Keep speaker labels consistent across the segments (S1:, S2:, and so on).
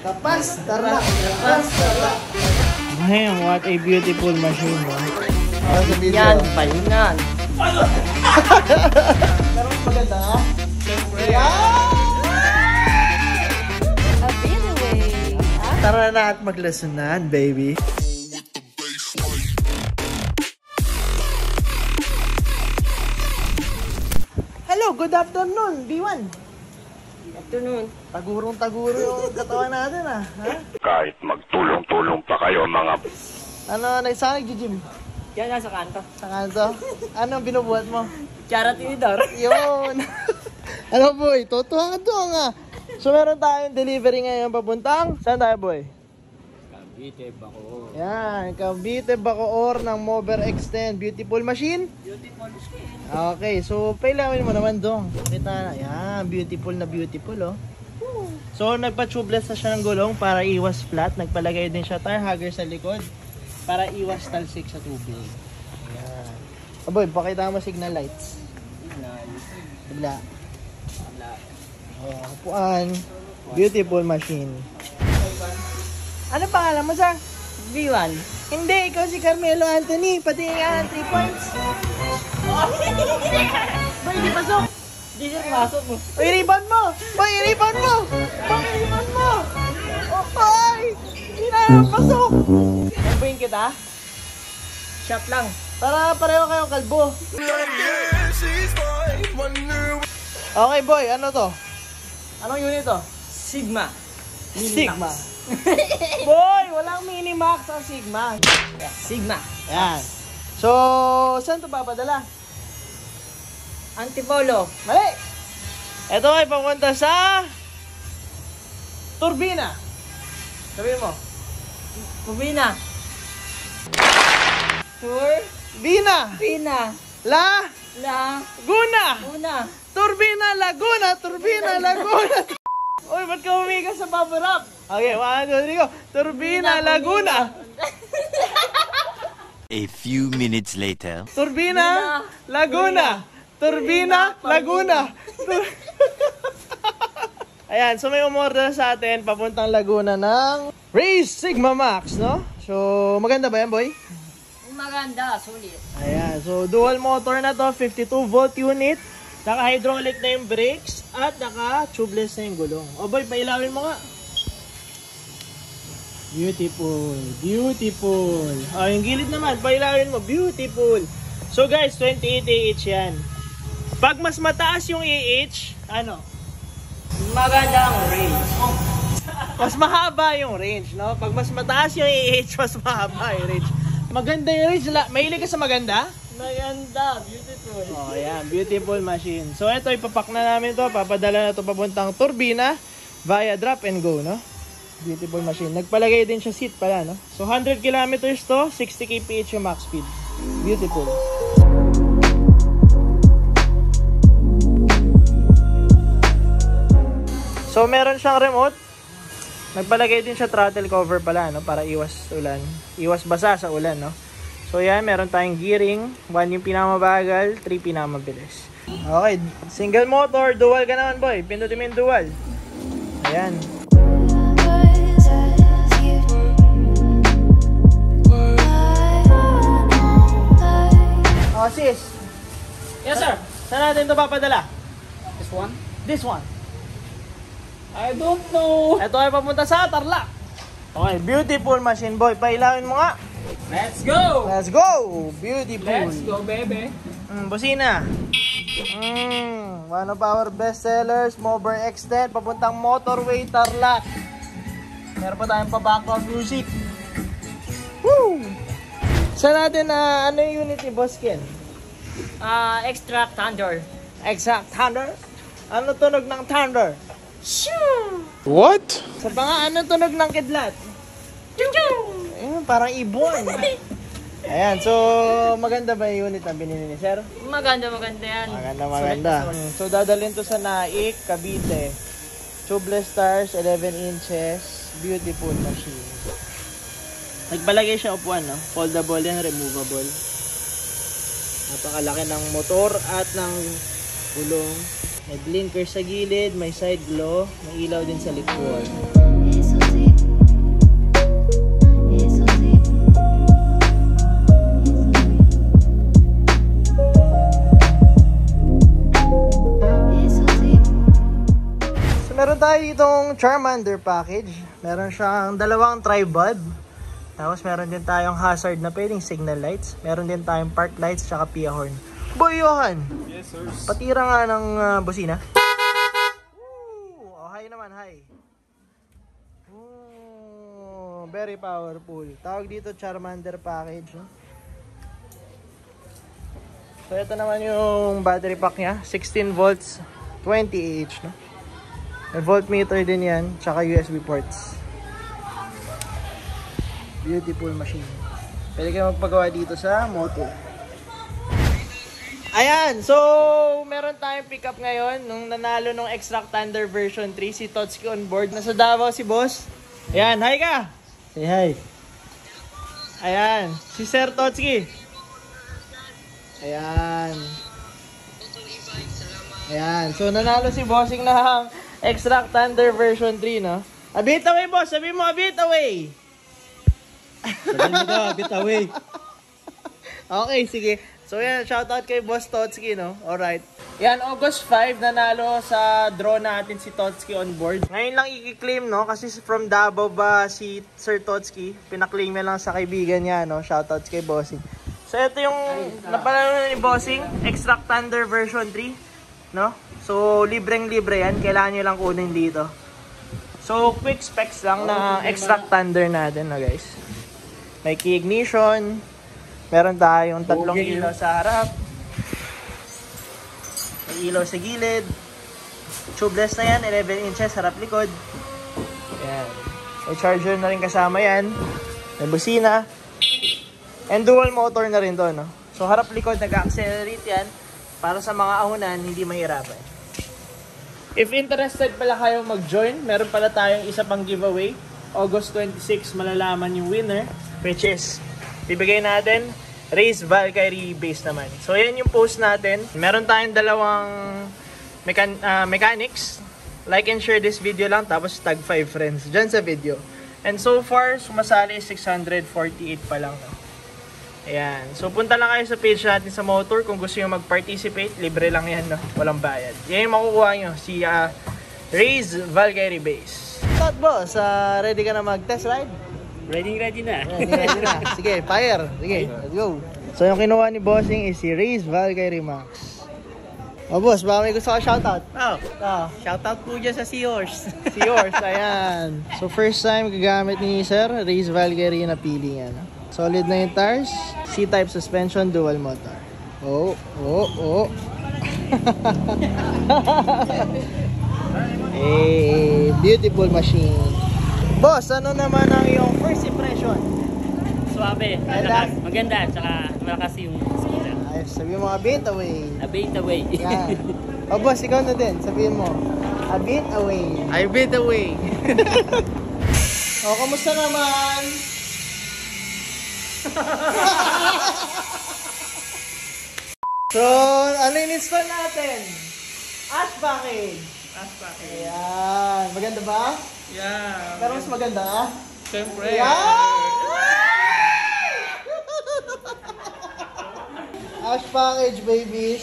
S1: Tapas, tarlak. Tapas, tarlak.
S2: Damn, what a beautiful machine, no?
S3: Yan, palingan.
S1: Pero maganda nga.
S3: Siyempre.
S4: A bit away.
S1: Tara na at maglasunan, baby. Hello, good afternoon, B1.
S3: Afternoon.
S1: Tagurong-taguro yung katawan natin, ah. Ha?
S5: Kahit magtulong-tulong pa kayo mga...
S1: Ano, nagsaan nag-gym?
S3: Yan, nasa kanto.
S1: Sa kanto? Anong binubuhat mo?
S3: Charot tinidor.
S1: Yun! Ano, boy? Tutuwa ka doon, nga. So, meron tayong delivery ngayon papuntang. Saan tayo, boy?
S2: Cavite, Bacoor.
S1: Yan, Cavite Bacoor ng Mover Extend. Beautiful machine?
S3: Beautiful skin.
S1: Okay, so pailawin mo naman doon. Kita na. Yan, beautiful na beautiful, oh. So, nagpa-tubeless na siya ng gulong para iwas flat. Nagpalagay din siya tire hugger sa likod para iwas talsik sa tubig. Ayan. Aboy, pakita mo signal lights. Bigla. Oh, kapuan. Beautiful machine. Ano pangalan mo, sir?
S3: V1.
S1: Hindi, ikaw si Carmelo Anthony. Pati nga ang 3 points. Boy, di pasok.
S3: Di siya pumasok mo.
S1: Boy, rebound mo. Boy, rebound mo. Boy, rebound mo. Oh, boy. Hindi na pasok. Nabuhin kita.
S3: Shot lang.
S1: Para pareho kayong kalbo. Okay, boy. Ano to? Anong unit to?
S3: Sigma.
S1: Sigma. Boy, walang minimax ang Sigma.
S3: Sigma.
S1: Yan. So, saan to papadala?
S3: Antipolo.
S1: Mali! Ito ay papunta sa turbina. Sabihin mo.
S3: Pumina. Tour.
S1: Bina.
S3: Pina.
S1: La.
S3: La.
S1: Guna.
S3: Una.
S1: Turbina Laguna. Turbina Laguna. Uy, ba't ka umigas sa bubble wrap? Okay, 1, 2, 3, go. Turbina Laguna.
S6: A few minutes later.
S1: Turbina Laguna. Turbina Laguna. Ayan, so may umorder sa atin papuntang Laguna ng Race Sigma Max, no? So, maganda ba yan, boy?
S3: Maganda. Sulit.
S1: Ayan, so dual motor na to, 52 volt unit. Naka-hydraulic na yung brakes at naka-tubeless na yung gulong. O boy, pailawin mo nga. Beautiful, beautiful. O, yung gilid naman, pailawin mo, beautiful. So guys, 28 AH yan. Pag mas mataas yung AH, ano?
S3: Maganda ang range.
S1: Mas mahaba yung range, no? Pag mas mataas yung AH, mas mahaba yung range. Maganda yung range. Mahilig ka sa maganda?
S3: Maganda. Beautiful.
S1: Oh, yan. Beautiful machine. So, ito, ipapak na namin to. Papadala na to papuntang turbina via drop and go, no? Beautiful machine. Nagpalagay din siya seat pala, no? So, 100 kilometers to, 60 kph yung max speed. Beautiful. So, meron siyang remote. Nagpalagay din siya throttle cover pala, no? Para iwas ulan. Iwas basa sa ulan, no? So, yan. Meron tayong gearing. 1 yung pinamabagal, 3 pinamabilis. Okay. Single motor. Dual ka naman, boy. Pindutin mo yung dual. Ayan. Oh, sis.
S3: Yes, sir.
S1: Saan natin ito papadala?
S3: This one?
S1: This one.
S3: I don't know.
S1: Ito ay papunta sa Tarlac. Okay, beautiful machine, boy. Pailawin mo nga.
S3: Let's go.
S1: Let's go. Beautiful.
S3: Let's go, baby.
S1: Busina. One of our best sellers, Mover Extend, papuntang Motorway Tarlac. Meron pa tayong pa-background music. Woo! Saan natin ano yung unit ni Boss Ken?
S3: Extract Thunder.
S1: Exact Thunder? Ano tunog ng Thunder?
S3: Shoo!
S1: What? Sa nga, ano tunog ng kidlat? Ayun, parang ibon. Ayan, so maganda ba yung unit na binili ni Sir?
S3: Maganda yan.
S1: Maganda. So dadalhin to sa Naik, Cavite. Tubeless tires, 11 inches. Beautiful machine. Nagbalagay siya upuan, no? Foldable yan, removable. Napakalaki ng motor at ng gulong. May blinker sa gilid, may side glow, may ilaw din sa likod. tayong Charmander package. Meron siyang dalawang tri-bulb. Tapos meron din tayong hazard na pwedeng signal lights. Meron din tayong park lights tsaka Pia horn. Boy Johan!
S2: Yes, sir.
S1: Patira nga ng busina. Oh, hi naman, hi. Oh, very powerful. Tawag dito Charmander package. No? So ito naman yung battery pack niya. 16 volts, 20 Ah. No? May voltmeter din yan, tsaka USB ports. Beautiful machine. Pwede kayo magpagawa dito sa motor. Ayan, so meron tayong pickup ngayon nung nanalo nung Extract Thunder version 3 si Totski on board. Nasa Davao si boss. Ayan, hi ka! Say hi. Ayan, si Sir Totski. Ayan. Ayan, so nanalo si bossing ng Extract Thunder version 3, no? A bit away, boss! Sabi mo, a bit away!
S2: Sabihin mo daw, bit away.
S1: Okay, sige. So yan, shoutout kay Boss Totski, no? Alright. Yan, August 5, nanalo sa draw natin si Totski on board. Ngayon lang i-claim, no? Kasi from Davao ba si Sir Totski? Pinaklaim niya lang sa kaibigan niya, no? Shoutout kay Bossing. So ito yung napalalo ni Bossing, Extract Thunder version 3, no? So libreng-libre yan. Kailangan nyo lang kunin dito. So quick specs lang na Extract Thunder natin, no guys? May key ignition. Meron tayong 3 ilaw sa harap. May ilaw sa gilid. Tubeless na yan, 11 inches harap likod. Ayan. May charger na rin kasama yan. May busina. And dual motor na rin to, no? So harap likod, nag-accelerate yan. Para sa mga ahunan, hindi mahirapan. If interested pala kayo mag-join, meron pala tayong isa pang giveaway. August 26, malalaman yung winner. Which is, bibigay natin Raze Valkyrie base naman. So yan yung post natin. Meron tayong dalawang mechanics. Like and share this video lang, tapos tag 5 friends dyan sa video. And so far, sumasali 648 pa lang. No? Ayan. So punta lang kayo sa page natin sa motor. Kung gusto nyo mag-participate, libre lang yan. No? Walang bayad. Yan yung makukuha nyo. Si Raze Valkyrie base. Thought boss, ready ka na mag-test ride?
S2: Ready na.
S1: Ready na. Sige, fire. Sige, let's go. So yung kinuha ni Bossing is si Raze Valkyrie Max. Oh boss, baka may gusto ka shoutout?
S2: Shoutout po dyan sa Seahorse.
S1: Seahorse, ayan. So first time gagamit ni Sir Raze Valkyrie na pili niya. No? Solid na yung tires. C-type suspension, dual motor. Oh. Hey, beautiful machine. Boss, ano naman ang iyong first impression?
S3: Suabe, maganda, tsaka malakas yung speeder.
S1: Ay, sabihin mo, a bit away.
S3: A bit away.
S1: Yan. O boss, ikaw na din. Sabihin mo, a bit away.
S2: I bit away.
S1: O, kamusta naman? So, ano yung install natin? Ash package. Ayan. Maganda ba?
S2: Yeah.
S1: Pero mas maganda,
S2: Siyempre.
S1: Ash package, babies.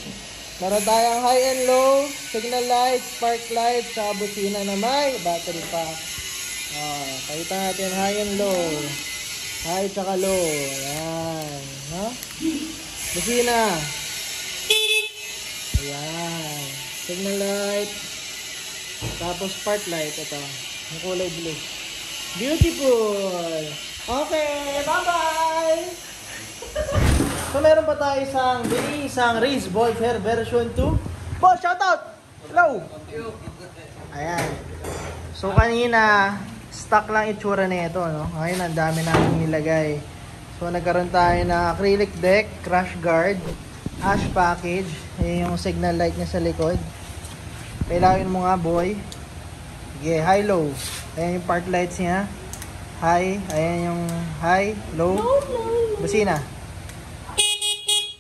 S1: Meron tayong high and low, signal lights, spark lights, saka busina na may battery pack. Pakita natin high and low. High tsaka low. Ayan. No? Busina. Ayan. Signal light. Tapos spark light. Ito. Yung kulay blue. Beautiful! Okay, bye-bye! So, meron pa tayo isang Raze Voltaire version 2. Boss, shoutout! Hello! Ayan. So, kanina, stock lang itsura na ito, no? Ngayon, ang dami namin nilagay. So, nagkaroon tayo na acrylic deck, crash guard, ash package. Ayan yung signal light niya sa likod. Kailangan mo nga, boy. Sige, high, low. Ayan yung park lights niya. High. Ayan yung high, low. Busina.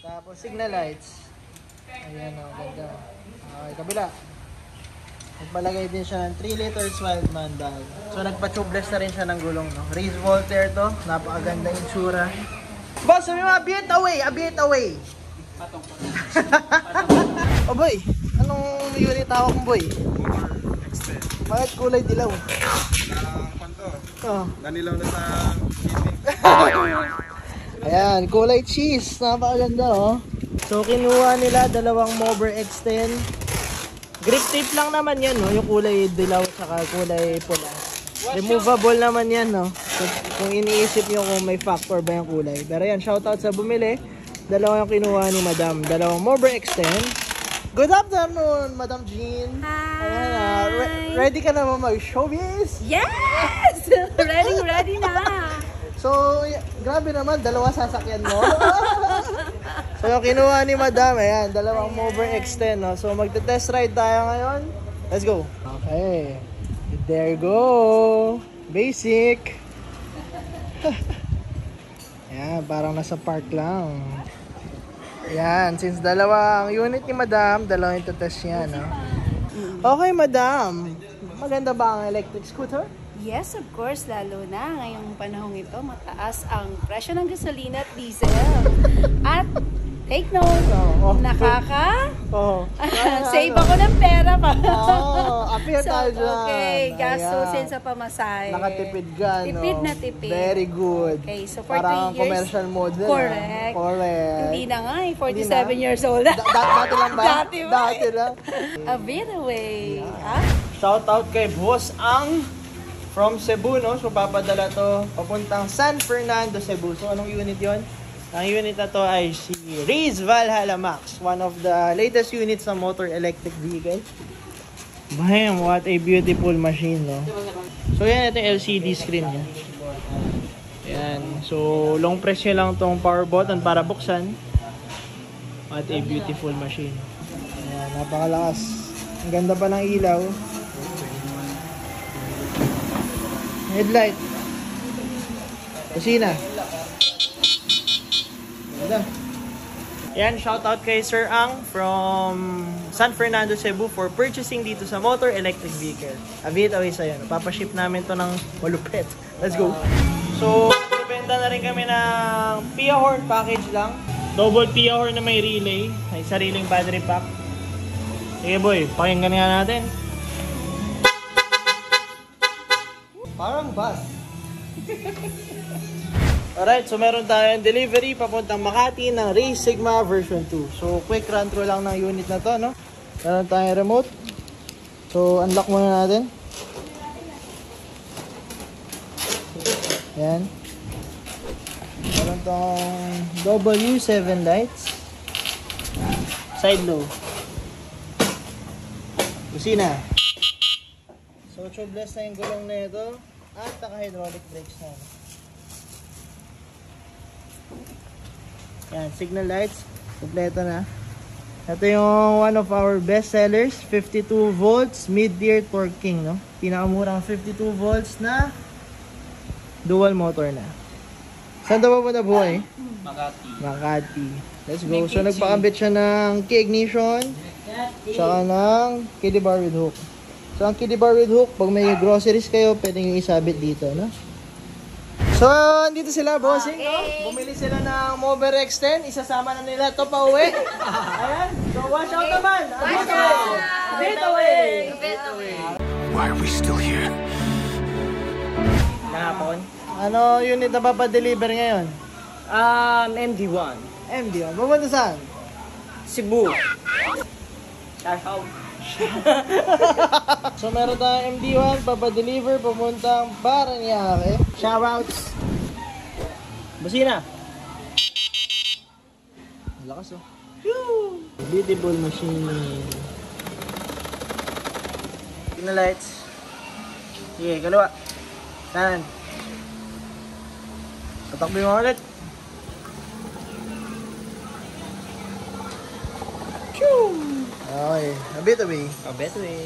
S1: Tapos signal lights. Ayan o, ganda. Okay, kabila. Nagpalagay din siya ng 3 liters Wildman valve. So nagpa-tubeless na rin siya ng gulong. No? Raze Voltaire to. Napakaganda yung tsura. Boss, sabi mo, a bit away! A bit away! Oh boy, anong unit tawag mo boy? Bakit kulay dilaw? Oh.
S7: Nanilaw na sa meeting.
S1: Ayan, kulay cheese. Napakaganda oh. So kinuha nila dalawang Mover X10. Grip tape lang naman yan, no? Yung kulay dilaw saka kulay pula. Removable naman yan, no? So, kung iniisip nyo kung may factor ba yung kulay. Pero yan, shoutout sa bumili. Dalawa yung kinuha ni Madam. Dalawang Mover X10. Good afternoon, Madam Jean.
S4: Hi!
S1: Ayan, ready ka na ba mag-showbiz?
S4: Yes! Ready na!
S1: So, grabe naman, dalawa sasakyan mo. So, yung kinuha ni Madam, ayan, dalawang Mover X10, no? So, magte-test ride tayo ngayon. Let's go. Okay. There go. Basic. Ayan, parang nasa park lang. Ayan, since dalawang unit ni Madam, dalawang ito-test niya, no? Okay, Madam. Maganda ba ang electric scooter?
S4: Yes, of course, lalo na ngayong panahong ito, mataas ang presyo ng gasolina at diesel. At take note, save ako ng pera pa.
S1: Appear tayo dyan.
S4: Okay, gastusin sa pamasahe.
S1: Nakatipid ka, no?
S4: Tipid na tipid.
S1: Very good.
S4: Okay, so for
S1: parang
S4: 3 years.
S1: Commercial mode din.
S4: Correct.
S1: Correct.
S4: Hindi na nga 47 years old.
S1: Dati lang ba?
S4: Dati ba?
S1: Dati lang.
S4: A bit away. Ha?
S1: Shout out kay Boss Ang from Cebu, no? So papadala to papuntang San Fernando, Cebu. So anong unit yon? Ang unit na to ay si Raze Valhalla Max, one of the latest units sa motor electric vehicle. Bam, what a beautiful machine, no? So yan, ito yung LCD screen niya. Yan. So long press nyo lang tong power button para buksan. What a beautiful machine. Ayan, napakalakas. Ang ganda pa ng ilaw. Headlight. Kusina. Ganda. Yan, shoutout kay Sir Ang from San Fernando, Cebu for purchasing dito sa motor electric vehicle. Avit away sa'yo. Papaship namin to ng malupit. Let's go. So, benta na rin kami ng Pia Horn package lang. Double Pia Horn na may relay. May sariling battery pack. Sige boy, pakinggan nga natin. Parang bus. Alright, so meron tayong delivery papuntang Makati ng Race Sigma version 2. So, quick run through lang ng unit na to, no? Meron tayong remote. So, unlock muna natin. Yan. Meron tong W7 lights. Side low. Kusina. So, tubeless na yung gulong na ito. At naka-hydraulic brakes na. Yan, signal lights. Kompleto na. Ito yung one of our best sellers. 52 volts mid-tier torquing, no? Pinakamurang 52 volts na dual motor na. Saan daw ba na buhay? Makati. Let's go. So, nagpakabit siya ng key ignition. Tsaka ng kiddie bar with hook. So, ang kiddie bar with hook, pag may groceries kayo, pwede nyo isabit dito, no? So, andito sila, bossing, no? Bumili sila ng Mover X10. Isasama na nila ito pa uwi. Ayan. So, wash out naman. Wash out. Bit away. Bit away.
S6: Why are we still here?
S2: Kahapon.
S1: Ano unit na papadeliver ngayon?
S2: MD1.
S1: MD1. Pupunta saan?
S2: Cebu. Shout out.
S1: So, meron tayong MD1, papadeliver, papuntang Paranaque. Shoutouts. Busina. Lakas, oh. Beautiful machine. Signal lights. Sige, kaliwa. Kanan. Tatakbo mo ulit. Okay, a bit away.
S2: A bit away.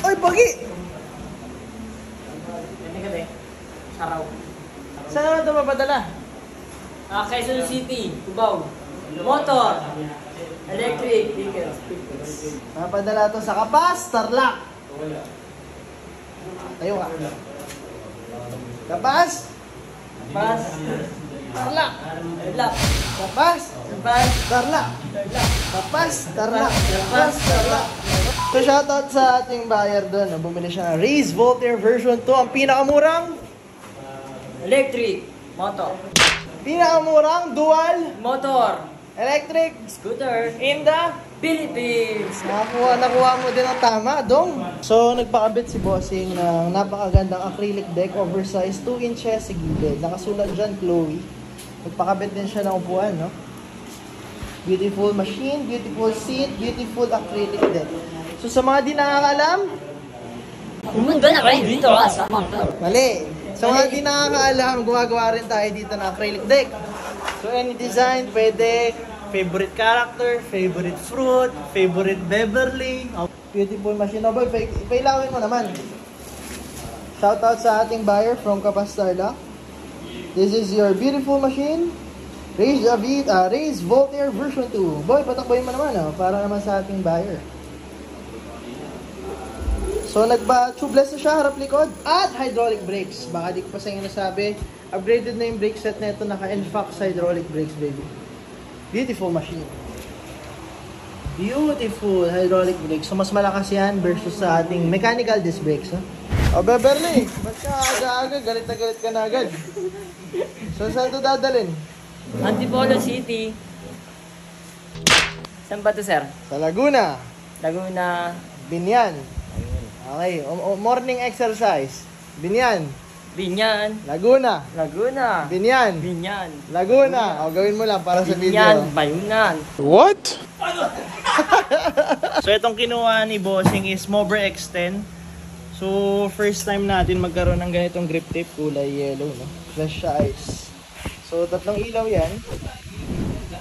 S1: Ay, pagi!
S2: Hindi ka din. Saraw.
S1: Saan naman ito mapadala?
S3: Quezon City, Cubao. Motor. Electric vehicles.
S1: Mapadala ito sa Kapas, Tarlac. Tayo ka. Kapas?
S3: Bus.
S1: Tarlac.
S3: Lap.
S1: Kapas? Tarlac. Kapas? Tarlac. Kapas? Tarlac. So shoutout sa ating buyer doon. Bumili siya ng Raze Voltaire version 2. Ang pinakamurang
S3: Electric. Motor.
S1: Pinakamurang dual
S3: Motor.
S1: electric
S3: Scooter.
S1: in the
S3: Philippines.
S1: Nakuha mo din ang tama, dong. So, nagpakabit si Bossing ng napakagandang acrylic deck, oversized 2 inches sa gilid. Nakasulat dyan, Chloe. Nagpakabit din siya ng upuan, no? Beautiful machine, beautiful seat, beautiful acrylic deck. So, sa mga di nakakaalam,
S3: Pumunta na kayo dito sa motor.
S1: mali. Sa mga di nakakaalam, gumagawa rin tayo dito ng acrylic deck. So, any design, pwede. Favorite character, favorite fruit, favorite Beverly. Oh, beautiful machine. Oh, boy, pailawin mo naman. Shoutout sa ating buyer from Kapastarla. This is your beautiful machine. Raze Voltaire version 2. Boy, patakboyin mo naman, oh, para naman sa ating buyer. So, nagpa-tubeless na siya, harap likod, at hydraulic brakes. Baka di ko pa sa inyo nasabi, upgraded na yung brake set na ito, naka-Enfox hydraulic brakes, baby. Beautiful machine. Beautiful hydraulic brakes. So, mas malakas yan versus sa ating mechanical disc brakes, ha? O, Beverly, ba't ka aga-aga? Galit na galit ka na agad. So, saan ito dadalhin?
S3: Antipolo City. Saan ba to, sir?
S1: Sa Laguna.
S3: Laguna.
S1: Binyan. Okay, morning exercise. Binyan.
S3: Binyan.
S1: Laguna.
S3: Laguna.
S1: Binyan.
S3: Binyan.
S1: Laguna. O, gawin mo lang para sa video.
S3: Binyan. Bayunan.
S6: What?
S1: So, itong kinuha ni Bossing is Mobre X10. So, first time natin magkaroon ng ganitong grip tape, kulay yellow, no? Flash eyes. So, tatlong ilaw yan.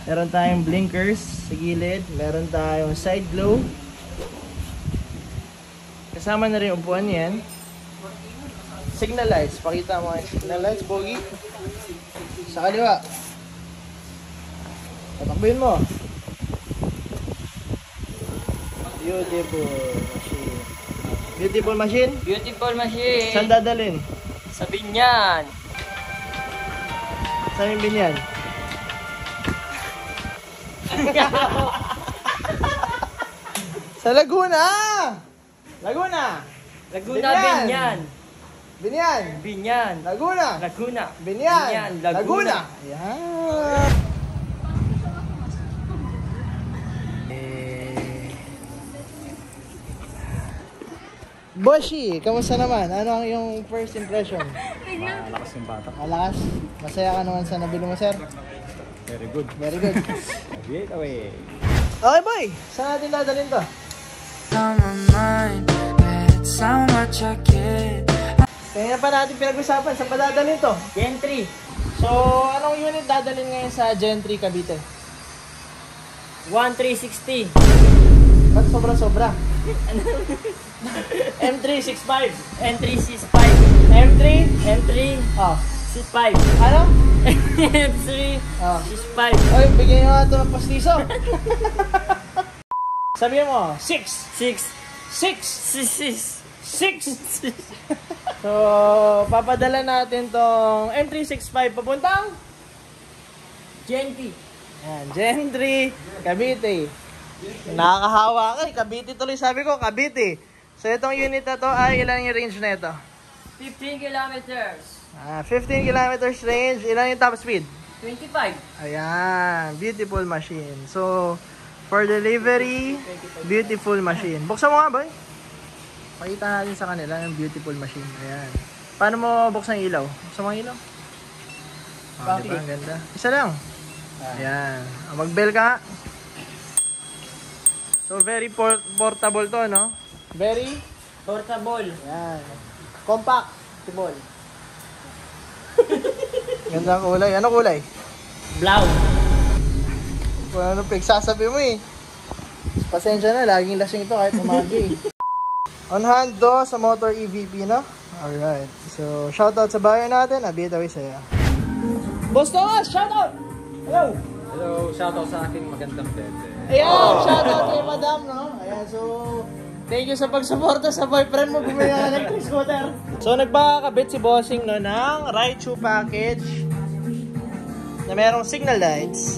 S1: Meron tayong blinkers sa gilid. Meron tayong side glow. Kasama na rin upuan yan. Signal lights. Pakita mo yung signal lights, Bogi. Sa kaliwa. Patakbuhin mo. Beautiful machine. Beautiful machine?
S3: Beautiful machine.
S1: Saan dadalhin?
S3: Sa Binyan.
S1: Saan yung binyan? Sa Laguna! Laguna!
S3: Laguna,
S1: Binyan.
S3: Binyan.
S1: Binyan!
S3: Binyan.
S1: Laguna!
S3: Laguna.
S1: Binyan!
S3: Binyan,
S1: Laguna!
S3: Laguna.
S1: Yan! Boshi, kamusta naman? Ano ang iyong first impression?
S7: Malakas yung bata.
S1: Malakas? Masaya ka naman sa nabili mo, sir?
S7: Very good.
S1: Very good.
S7: Wait away.
S1: Okay, boy! Saan natin dadalhin to?
S8: On my mind, that's how much I care.
S1: Kaya pa natin pinag-usapan, saan pa dadalhin to?
S3: Gen 3.
S1: So, anong unit dadalhin ngayon sa Gen 3 Cavite?
S3: 1360.
S1: Ba't sobra-sobra?
S3: M365. M365.
S1: M3?
S3: M3.
S1: Oh.
S3: 65.
S1: Ano?
S3: M3.
S1: Oh.
S3: 65.
S1: Oy, bigyan nyo nga ito ng pastiso. Sabihin mo, 6.
S3: 6.
S1: 6. So, papadala natin tong M365 papuntang
S3: Gen 3.
S1: yan, Gen 3 Cavite. Nakakahawa ka, Cavite tuloy sabi ko, Cavite. So, itong unit na to ay ilan yung range na ito?
S3: 15 kilometers.
S1: 15 kilometers range. Ilan yung top speed?
S3: 25.
S1: Ayan, beautiful machine. So, for delivery, beautiful machine. Buksan mo nga, boy. Pakita natin sa kanila yung beautiful machine. Ayan. Paano mo buksan yung ilaw? Buksan mo yung ilaw. Oh, diba? Ang ganda. Isa lang. Ayan. Mag-bell ka nga. So, very portable to, no? Very
S3: Portable.
S1: Ayan. Compact. Portable. Ganda ang kulay. Ano kulay?
S3: Blau.
S1: Kung ano pagsasabi mo eh. Pasensya na, laging lasing ito kahit umaga eh. On hand do sa motor EVP, no? Alright. So, shoutout sa buyer natin. Abita ko sa'yo. Boss Thomas, shoutout! Hello!
S7: Hello, shoutout sa aking magandang bebe.
S1: Ayan, shoutout kay Madam, no? Ayan, so, thank you sa pagsuporta sa boyfriend mo. Bumili ka ng scooter. So, nagpakakabit si Bossing, no, ng Raichu package na merong signal lights.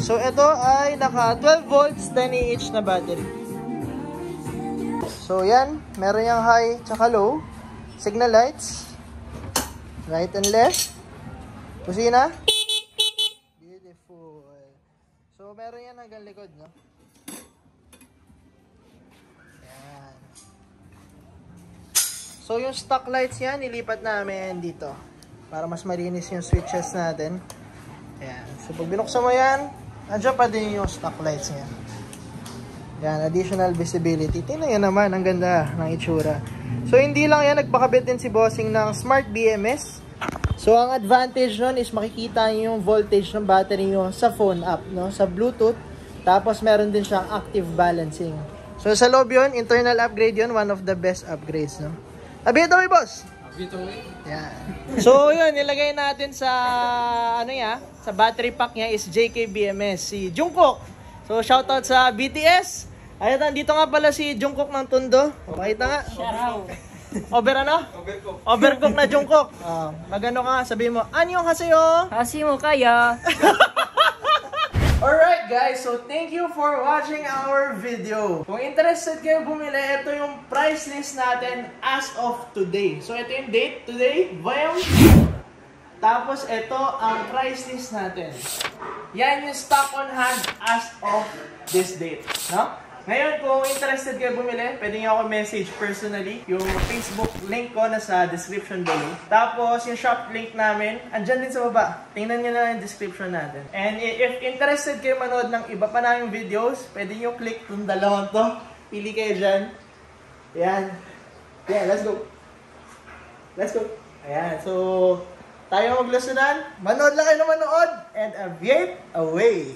S1: So, ito ay naka 12 volts, 10 Ah na battery. So, yan. Meron yung high tsaka low. Signal lights. Right and left. Kusina. Beautiful. So, meron yan hanggang likod, no? Yan. So, yung stock lights yan, nilipat namin dito. Para mas malinis yung switches natin. Ayan. So, pag binuksan mo yan, nandiyan pa din yung stock lights niya. Yan, additional visibility. Tingnan yan naman, ang ganda ng itsura. So, hindi lang yan, nagpakabit din si Bossing ng Smart BMS. So, ang advantage nun is makikita nyo yung voltage ng battery nyo sa phone app, no? Sa Bluetooth. Tapos, meron din siyang active balancing. So, sa loob yun, internal upgrade yun. One of the best upgrades, no? Abi, ito boss! Yan. So, yun, nilagay natin sa, sa battery pack niya is JK BMS, si Jungkook. So, shoutout sa BTS. Ayun, dito nga pala si Jungkook ng Tondo. Pakita nga. Overcook na Jungkook. Magano ka, sabihin mo, anyo kasayo?
S2: Hasi mo kaya.
S1: Alright guys, so thank you for watching our video. Kung interested kayo bumili, ito yung price list natin as of today. So ito yung date today, Vayam. Tapos ito ang price list natin. Yan yung stock on hand as of this date, no? Ngayon, kung interested kayo bumili, pwede nyo ako message personally. Yung Facebook link ko nasa description below. Tapos, yung shop link namin, andyan din sa baba. Tingnan nyo na yung description natin. And if interested kayo manood ng iba pa naming videos, pwede nyo click itong dalawang to. Pili kayo dyan. Ayan. Yeah, let's go. Let's go. Ayan, so tayo maglusunan. Manood lang kayo na manood and aviate away.